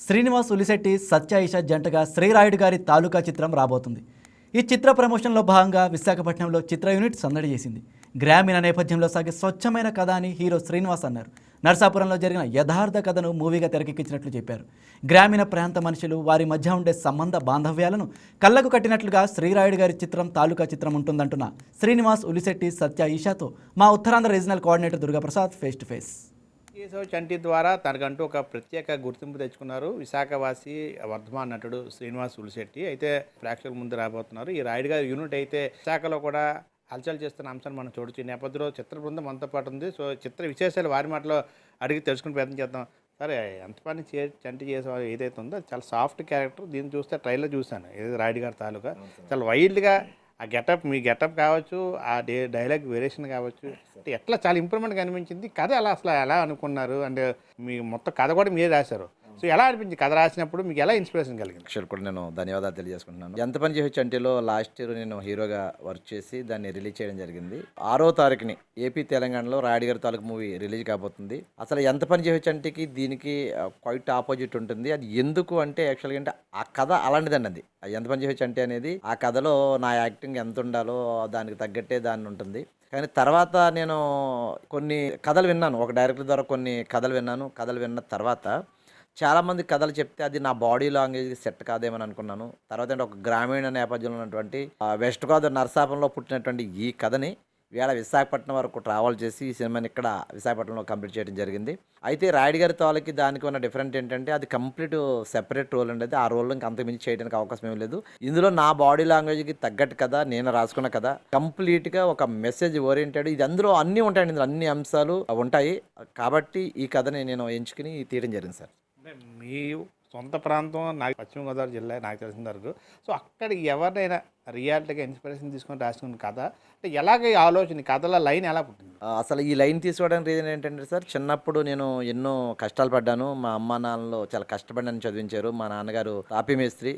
శ్రీనివాస్ ఉలిశెట్టి సత్య ఈషా జంటగా శ్రీరాయుడు గారి తాలూకా చిత్రం రాబోతుంది. ఈ చిత్ర ప్రమోషన్లో భాగంగా విశాఖపట్నంలో చిత్ర యూనిట్ సందడి చేసింది. గ్రామీణ నేపథ్యంలో సాగే స్వచ్ఛమైన కథ అని హీరో శ్రీనివాస్ అన్నారు. నర్సాపురంలో జరిగిన యథార్థ కథను మూవీగా తెరకెక్కించినట్లు చెప్పారు. గ్రామీణ ప్రాంత మనుషులు వారి మధ్య ఉండే సంబంధ బాంధవ్యాలను కళ్ళకు కట్టినట్లుగా శ్రీరాయుడు గారి చిత్రం తాలూకా చిత్రం ఉంటుందంటున్న శ్రీనివాస్ ఉలిశెట్టి సత్య ఈషాతో మా Uttarandhra regional coordinator Durgaprasad face to face. Keshav Chanti ద్వారా తనకంటూ ఒక ప్రత్యేక గుర్తింపు తెచ్చుకున్నారు విశాఖవాసి వర్ధమాన్ నటుడు శ్రీనివాస్ ఉలిశెట్టి. అయితే ప్రేక్షకుల ముందు రాబోతున్నారు. ఈ రాయుడు గారి యూనిట్ అయితే విశాఖలో కూడా హల్చల్ చేస్తున్న అంశాన్ని మనం చూడొచ్చు. ఈ నేపథ్యంలో చిత్ర బృందం మనతో పాటు ఉంది. సో చిత్ర విశేషాలు వారి మాటలో అడిగి తెలుసుకునే ప్రయత్నం చేద్దాం. సరే, ఎంత పని చంటి చేసే ఏదైతే ఉందో చాలా సాఫ్ట్ క్యారెక్టర్. దీన్ని చూస్తే ట్రైలర్ చూశాను, ఏదో రాయుడు గారి తాలూకా చాలా వైల్డ్గా ఆ గెటప్, మీ గెటప్ కావచ్చు, ఆ డైలాగ్ వేరియేషన్ కావచ్చు, అంటే ఎట్లా చాలా ఇంప్రూవ్మెంట్ కనిపించింది. కథ అసలు ఎలా అనుకున్నారు? అంటే మీ మొత్తం కథ కూడా మీరే రాశారు. సో ఎలా అనిపించింది కథ రాసినప్పుడు? మీకు ఎలా ఇన్స్పిరేషన్ కలిగింది? అక్షర్ కూడా నేను ధన్యవాదాలు తెలియజేసుకుంటున్నాను. ఎంత పని చేయొచ్చు అంటేలో లాస్ట్ ఇయర్ నేను హీరోగా వర్క్ చేసి దాన్ని రిలీజ్ చేయడం జరిగింది. 6వ తారీఖుని ఏపీ తెలంగాణలో రాయుడు గారి తాలూకు మూవీ రిలీజ్ కాబోతుంది. అసలు ఎంత పని చేయొచ్చు అంటేకి దీనికి క్వైట్ ఆపోజిట్ ఉంటుంది. అది ఎందుకు అంటే యాక్చువల్గా అంటే ఆ కథ అలాంటిదండి. అది ఎంత పని చేయొచ్చు అంటే అనేది ఆ కథలో నా యాక్టింగ్ ఎంత ఉండాలో దానికి తగ్గట్టే దాన్ని ఉంటుంది. కానీ తర్వాత నేను కొన్ని కథలు విన్నాను, ఒక డైరెక్టర్ ద్వారా కొన్ని కథలు విన్నాను. కథలు విన్న తర్వాత చాలామంది కథలు చెప్తే అది నా బాడీ లాంగ్వేజ్ సెట్ కాదేమని అనుకున్నాను. తర్వాత అంటే ఒక గ్రామీణ నేపథ్యంలో ఉన్నటువంటి వెస్ట్ గోదావరి నరసాపురంలో పుట్టినటువంటి ఈ కథని వేళ విశాఖపట్నం వరకు ట్రావెల్ చేసి ఈ సినిమాని ఇక్కడ విశాఖపట్నంలో కంప్లీట్ చేయడం జరిగింది. అయితే రాయుడు గారి తాలూకి దానికి ఉన్న డిఫరెంట్ ఏంటంటే అది కంప్లీట్ సెపరేట్ రోల్ అండి. ఆ రోల్లో ఇంకా అంతకుమించి చేయడానికి అవకాశం ఏమి లేదు. ఇందులో నా బాడీ లాంగ్వేజ్కి తగ్గట్టు కదా, నేను రాసుకున్న కదా, కంప్లీట్గా ఒక మెసేజ్ ఓరియంటెడ్. ఇది అందులో అన్నీ ఉంటాయండి, ఇందులో అన్ని అంశాలు ఉంటాయి. కాబట్టి ఈ కథని నేను ఎంచుకుని తీయడం జరిగింది సార్. అంటే మీ సొంత ప్రాంతం నాకు పశ్చిమ గోదావరి జిల్లా, నాకు తెలిసిన వరకు. సో అక్కడ ఎవరినైనా రియాలిటీగా ఇన్స్పిరేషన్ తీసుకొని రాసుకున్న కథ అంటే ఎలాగ ఈ ఆలోచన, కథల లైన్ ఎలా పుట్టింది? అసలు ఈ లైన్ తీసుకోవడానికి రీజన్ ఏంటంటే సార్, చిన్నప్పుడు నేను ఎన్నో కష్టాలు పడ్డాను. మా అమ్మ నాన్నలు చాలా కష్టపడి నన్ను చదివించారు. మా నాన్నగారు తాపీ మేస్త్రి.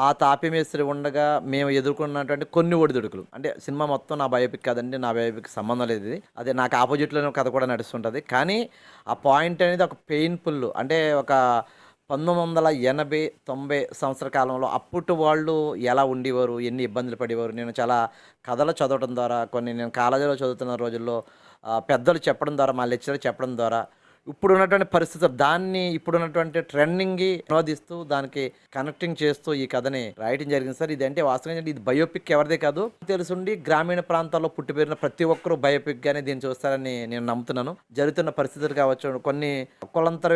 ఆ తాపీ మేస్త్రి ఉండగా మేము ఎదుర్కొన్నటువంటి కొన్ని ఒడిదుడుకులు, అంటే సినిమా మొత్తం నా బయోపిక్ కాదండి, నా బయోపిక్ సంబంధం లేదు. ఇది అదే నాకు ఆపోజిట్లోనే కథ కూడా నడుస్తుంటుంది. కానీ ఆ పాయింట్ అనేది ఒక పెయిన్ఫుల్, అంటే ఒక 1980, 90 సంవత్సర కాలంలో అప్పటి వాళ్ళు ఎలా ఉండేవారు, ఎన్ని ఇబ్బందులు పడేవారు. నేను చాలా కథలు చదవడం ద్వారా, కొన్ని నేను కాలేజీలో చదువుతున్న రోజుల్లో పెద్దలు చెప్పడం ద్వారా, మా లెక్చరర్ చెప్పడం ద్వారా ఇప్పుడు ఉన్నటువంటి పరిస్థితులు దాన్ని ఇప్పుడున్నటువంటి ట్రెండింగ్కి అనువదిస్తూ దానికి కనెక్టింగ్ చేస్తూ ఈ కథని రాయటం జరిగింది సార్. ఇదంటే వాస్తవంగా ఇది బయోపిక్ ఎవరిదే కాదు, తెలుసుండి గ్రామీణ ప్రాంతాల్లో పుట్టి పెరిగిన ప్రతి ఒక్కరూ బయోపిక్గానే దీన్ని చూస్తారని నేను నమ్ముతున్నాను. జరుగుతున్న పరిస్థితులు కావచ్చు, కొన్ని కులంతర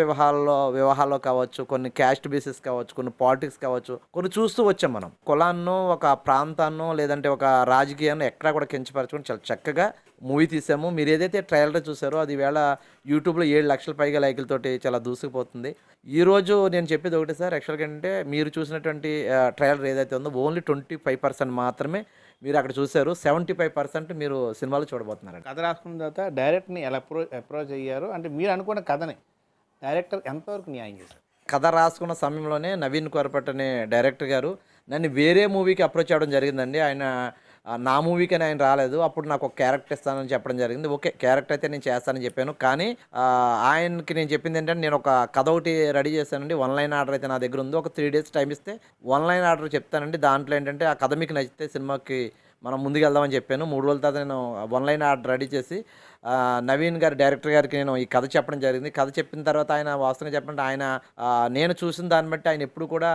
వివాహాల్లో కావచ్చు, కొన్ని క్యాస్ట్ బేసిస్ కావచ్చు, కొన్ని పాలిటిక్స్ కావచ్చు, కొన్ని చూస్తూ వచ్చాం మనం. కులాన్నో ఒక ప్రాంతాన్నో లేదంటే ఒక రాజకీయాన్ని ఎక్కడా కూడా కించపరచుకొని చాలా చక్కగా మూవీ తీసాము. మీరు ఏదైతే ట్రైలర్ చూసారో అది వేళ యూట్యూబ్లో 7 లక్షల పైగా లైకులతోటి చాలా దూసుకుపోతుంది. ఈరోజు నేను చెప్పేది ఒకటి సార్, యాక్చువల్గా అంటే మీరు చూసినటువంటి ట్రైలర్ ఏదైతే ఉందో ఓన్లీ 25% మాత్రమే మీరు అక్కడ చూశారు. 75% మీరు సినిమాలో చూడబోతున్నారు. కథ రాసుకున్న తర్వాత డైరెక్టర్ని ఎలా అప్రోచ్ అయ్యారు? అంటే మీరు అనుకున్న కథని డైరెక్టర్ ఎంతవరకు న్యాయం చేశారు? కథ రాసుకున్న సమయంలోనే నవీన్ కొరపట్ అనే డైరెక్టర్ గారు నన్ను వేరే మూవీకి అప్రోచ్ అవ్వడం జరిగిందండి. ఆయన నా మూవీకని ఆయన రాలేదు. అప్పుడు నాకు ఒక క్యారెక్టర్ ఇస్తానని చెప్పడం జరిగింది. ఓకే, క్యారెక్టర్ అయితే నేను చేస్తానని చెప్పాను. కానీ ఆయనకి నేను చెప్పింది ఏంటంటే, నేను ఒక కథ ఒకటి రెడీ చేశానండి. 1 లైన్ ఆర్డర్ అయితే నా దగ్గర ఉంది. ఒక 3 డేస్ టైం ఇస్తే 1 లైన్ ఆర్డర్ చెప్తానండి. దాంట్లో ఏంటంటే ఆ కథ మీకు నచ్చితే సినిమాకి మనం ముందుకు వెళ్దామని చెప్పాను. 3 రోజుల తర్వాత నేను 1 లైన్ ఆర్డర్ రెడీ చేసి నవీన్ గారి డైరెక్టర్ గారికి నేను ఈ కథ చెప్పడం జరిగింది. కథ చెప్పిన తర్వాత ఆయన వాస్తవంగా చెప్పండి, ఆయన నేను చూసిన దాన్ని బట్టి ఆయన ఎప్పుడు కూడా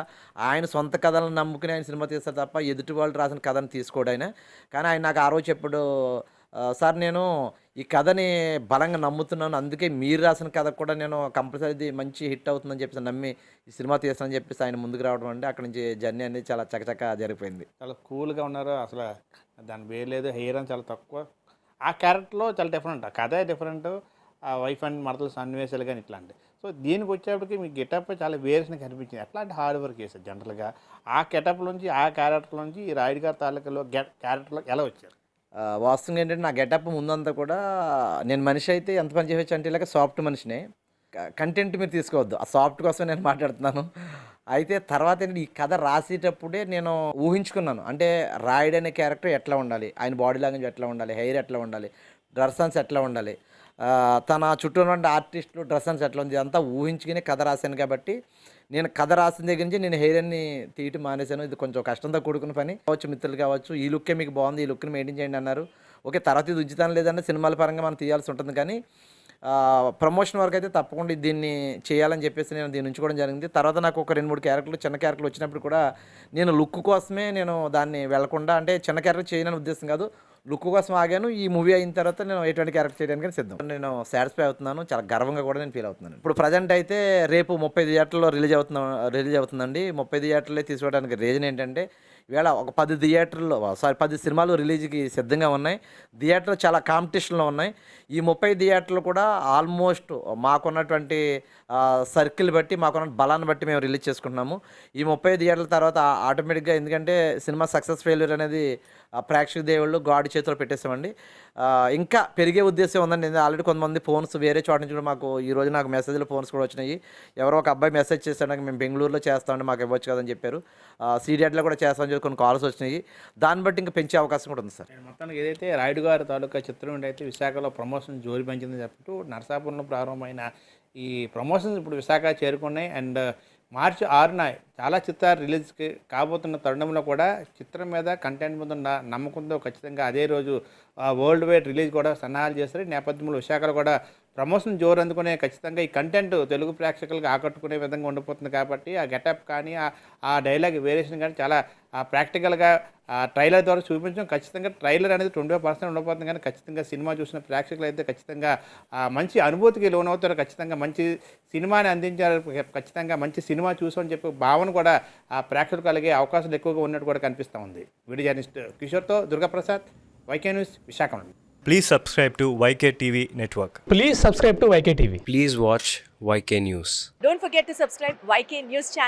ఆయన సొంత కథలను నమ్ముకుని ఆయన సినిమా తీస్తారు తప్ప ఎదుటి వాళ్ళు రాసిన కథను తీసుకోడు ఆయన. కానీ ఆయన నాకు ఆ రోజు చెప్పాడు, సార్ నేను ఈ కథని బలంగా నమ్ముతున్నాను, అందుకే మీరు రాసిన కథ కూడా నేను కంపల్సరీ ఇది మంచి హిట్ అవుతుందని చెప్పేసి నమ్మి ఈ సినిమా తీస్తానని చెప్పేసి ఆయన ముందుకు రావడం అండి. అక్కడి నుంచి జర్నీ అనేది చాలా చకచకా జరిగిపోయింది. చాలా కూల్గా ఉన్నారు. అసలు దాని పేరు లేదు, హెయిర్ అని చాలా తక్కువ. ఆ క్యారెక్టర్లో చాలా డిఫరెంట్, ఆ కథే డిఫరెంట్, ఆ వైఫ్ అండ్ మరదల సన్నివేశాలు కానీ ఇట్లాంటి. సో దీనికి వచ్చేప్పటికి మీ గెటప్ చాలా వేరియేషన్ కనిపించింది. ఎట్లాంటి హార్డ్ వర్క్ చేశారు జనరల్గా? ఆ గెటప్ నుంచి, ఆ క్యారెక్టర్ నుంచి ఈ రాయుడు గారి తాలూకాలో క్యారెక్టర్లో ఎలా వచ్చారు? వాస్తవంగా ఏంటంటే నా గెటప్ ముందంతా కూడా నేను మనిషి అయితే ఎంత పని చేయవచ్చు అంటే ఇలాగ సాఫ్ట్ మనిషినే. కంటెంట్ మీరు తీసుకోవద్దు, ఆ సాఫ్ట్ కోసం నేను మాట్లాడుతున్నాను. అయితే తర్వాత ఏంటంటే ఈ కథ రాసేటప్పుడే నేను ఊహించుకున్నాను, అంటే రాయుడు అనే క్యారెక్టర్ ఎట్లా ఉండాలి, ఆయన బాడీ లాంగ్వేజ్ ఎట్లా ఉండాలి, హెయిర్ ఎట్లా ఉండాలి, డ్రెస్ సెన్స్ ఎట్లా ఉండాలి, తన చుట్టూ ఉన్న ఆర్టిస్టులు డ్రెస్ సెన్స్ ఎట్లా ఉంది అంతా ఊహించుకుని కథ రాశాను కాబట్టి నేను కథ రాసిన దగ్గర నుంచి నేను హెయిర్ అన్ని తీయటం మానేశాను. ఇది కొంచెం కష్టంతో కూడుకున్న పని కావచ్చు, మిత్రులు కావచ్చు, ఈ లుక్కే మీకు బాగుంది, ఈ లుక్ని మెయింటైన్ చేయండి అన్నారు. ఓకే, తర్వాత ఇది ఉచితం లేదన్నా సినిమాల పరంగా మనం తీయాల్సి ఉంటుంది, కానీ ప్రమోషన్ వరకు అయితే తప్పకుండా దీన్ని చేయాలని చెప్పేసి నేను దీన్ని ఉంచుకోవడం జరిగింది. తర్వాత నాకు ఒక 2-3 క్యారెక్టర్లు చిన్న క్యారెక్టర్లు వచ్చినప్పుడు కూడా నేను లుక్ కోసమే నేను దాన్ని వెళ్లకుండా, అంటే చిన్న క్యారెక్టర్ చేయాలని ఉద్దేశం కాదు, లుక్ కోసం ఆగాను. ఈ మూవీ అయిన తర్వాత నేను ఎటువంటి క్యారెక్టర్ చేయడానికి సిద్ధం. నేను సాటిస్ఫై అవుతున్నాను, చాలా గర్వంగా కూడా నేను ఫీల్ అవుతున్నాను. ఇప్పుడు ప్రజెంట్ అయితే రేపు 30 థియేటర్లో రిలీజ్ అవుతుందండి. 30 థియేటర్లే తీసుకోవడానికి రీజన్ ఏంటంటే ఈవేళ ఒక 10 సినిమాలు రిలీజ్కి సిద్ధంగా ఉన్నాయి. థియేటర్లు చాలా కాంపిటీషన్లో ఉన్నాయి. ఈ 30 థియేటర్లు కూడా ఆల్మోస్ట్ మాకున్నటువంటి సర్కిల్ బట్టి, మాకున్న బలాన్ని బట్టి మేము రిలీజ్ చేసుకుంటున్నాము. ఈ 30 థియేటర్ల తర్వాత ఆటోమేటిక్గా, ఎందుకంటే సినిమా సక్సెస్ ఫెయిల్యూర్ అనేది ప్రేక్షక దేవుళ్ళు గాడి చేతిలో పెట్టేసామండి. ఇంకా పెరిగే ఉద్దేశం ఉందండి. ఆల్రెడీ కొంతమంది ఫోన్స్ వేరే చోట నుంచి కూడా మాకు ఈరోజు నాకు మెసేజ్లు ఫోన్స్ కూడా వచ్చినాయి. ఎవరో ఒక అబ్బాయి మెసేజ్ చేశాడు, మేము బెంగళూరులో చేస్తామండి, మాకు ఇవ్వచ్చు కదని చెప్పారు. సీడెడ్లో కూడా చేస్తామని చెప్పి కొన్ని కాల్స్ వచ్చినాయి. దాన్ని బట్టి ఇంకా పెంచే అవకాశం కూడా ఉంది సార్. మొత్తానికి ఏదైతే రాయుడు గారి తాలూకా చిత్రం నుండి అయితే విశాఖలో ప్రమోషన్ జోరు పెంచిందని చెప్తూ నరసాపురంలో ప్రారంభమైన ఈ ప్రమోషన్స్ ఇప్పుడు విశాఖ చేరుకున్నాయి. అండ్ మార్చి 6న చాలా చిత్రాలు రిలీజ్కి కాబోతున్న తరుణంలో కూడా చిత్రం మీద కంటెంట్ మీద ఉన్న నమ్మకంతో ఖచ్చితంగా అదే రోజు వరల్డ్ వైడ్ రిలీజ్ కూడా సన్నాహాలు చేస్తారు. ఈ నేపథ్యంలో విశాఖలో కూడా ప్రమోషన్ జోరు అందుకునే ఖచ్చితంగా ఈ కంటెంట్ తెలుగు ప్రేక్షకులకు ఆకట్టుకునే విధంగా ఉండిపోతుంది కాబట్టి ఆ గెటప్ కానీ ఆ డైలాగ్ వేరియేషన్ కానీ చాలా ప్రాక్టికల్గా ట్రైలర్ ద్వారా చూపించడం. ఖచ్చితంగా ట్రైలర్ అనేది 20% ఉండబోతుంది, కానీ ఖచ్చితంగా సినిమా చూసిన ప్రేక్షకులు అయితే ఖచ్చితంగా మంచి అనుభూతికి లోనవుతారు. ఖచ్చితంగా మంచి సినిమాని అందించారు, ఖచ్చితంగా మంచి సినిమా చూసామని చెప్పి భావన కూడా ఆ ప్రేక్షకులకు కలిగే అవకాశాలు ఎక్కువగా ఉన్నట్టు కూడా కనిపిస్తూ ఉంది. వీడియో జర్నలిస్ట్ కిషోర్తో Durgaprasad, VK news, Visakhapatnam. Please subscribe to YK TV Network. Please subscribe to YK TV. Please watch YK News. Don't forget to subscribe YK News channel.